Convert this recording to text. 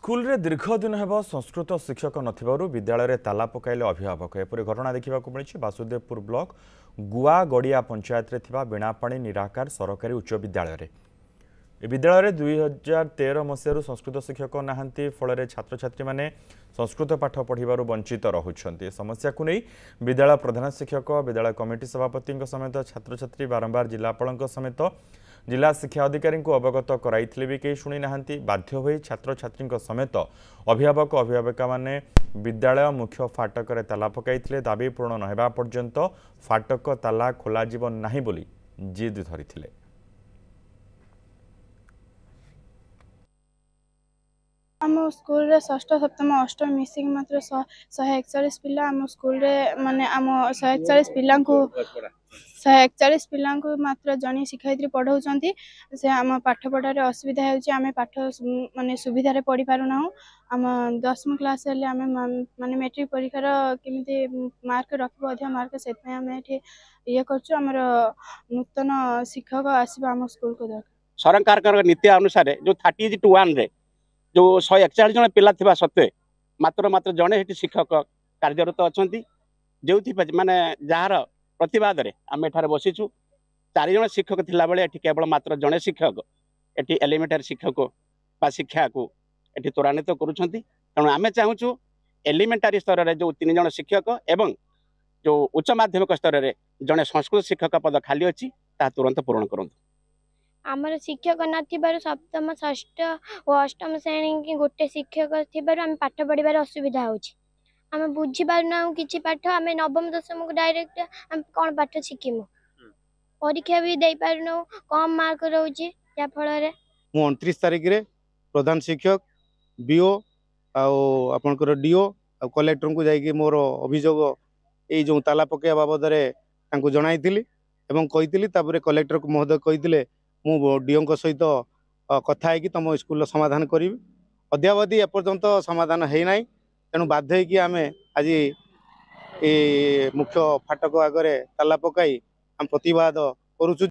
School रे दीर्घ दिन हेब संस्कृत शिक्षक नथिबारु विद्यालय रे ताला पकाइले अभिभावक एपरि घटना देखा मिली वासुदेवपुर ब्लॉक गुआ गड़िया पंचायत रे थिबा बिणापाणी निराकार सरकारी उच्च विद्यालय रे विद्यालय रे 2013 मसीह संस्कृत शिक्षक नाहांती फल छात्र छात्री माने संस्कृत पाठ पढ़िबारु वंचित रहुछंती समस्या को नहीं विद्यालय प्रधान शिक्षक विद्यालय कमिटी सभापति समेत छात्र छात्री बारंबार जिलापाल समेत जिला शिक्षा अधिकारी को अवगत कराइथिले भी कई शुणी नाहांती बाध्य होई छात्र छात्री समेत अभिभावक अभिभाविका माने विद्यालय मुख्य फाटक रे ताला पकाइथिले दाबी पूर्ण न हेबा पर्यंत फाटक ताला खोला जीवन नाही बोली जिद धरिथिले। आम स्कूल रे षष्ठ सप्तम अष्टम मिसिक मात्र 141 पिला आम स्कूल रे माने आम 141 पिला को 141 पिला को मात्र जनी शिक्षयित्री पढ़ाउछंती से आम पाठ पढ़ारे असुविधा होउची आमे पाठ माने सुविधा रे पढ़ी पारु ना आम 10वीं क्लास हेले आमे माने मैट्रिक परीक्षा केमिति मार्क रखबो अधिक मार्क सेत में आमे एठी ये करछु हमर नूतन शिक्षक आसीबा आम स्कूल को दरकार सरकार का नीति अनुसार जो 30:1 रे जो 141 जन पिला थिबा सत्वे मात्र जड़े शिक्षक कार्यरत अच्छा जो माने जार प्रतिवाद रे आम एठार बसीचु 4 जन शिक्षक थिला बेले एठी केवल मात्र जड़े शिक्षक एठी एलिमेंटरी शिक्षक बा शिक्षा को एठी त्वरान्वित करूछंती तेणु आमे चाहूछु एलिमेंटरी स्तर रे जो 3 जन शिक्षक एवं जो उच्च माध्यमिक स्तर रे जड़े संस्कृत शिक्षक पद खाली अच्छी ता तुरंत पूरण करंतु। आमर शिक्षक नथिबारु सप्तम षष्ठ और अष्टम श्रेणी की गोटे शिक्षक थिबारु आम पाठ पढ़िबार असुविधा होछि आम बुझी पारना किछि पाठ आम नवम दशम को डायरेक्ट आम कोन पाठ शिखिमु परीक्षा भी दे पारनो कम मार्क रहउछि या फल रे मु 29 तारिख रे प्रधान शिक्षक बीओ आपनकर डीओ आ कलेक्टर को जाई मोर अभियोग ए जो ताला पकेया बाबद रे तांको जणाइथिली एवं कहिथिली तापर कलेक्टर को महोदय कहिथिले मु डीओ सहित कथा है कि तुम स्कूल समाधान करी अद्यावधि एपर्यंत समाधान है ना तेणु बाध्य कि आम आज मुख्य फाटक आगे ताला पकाई आम प्रतिवाद करुचु।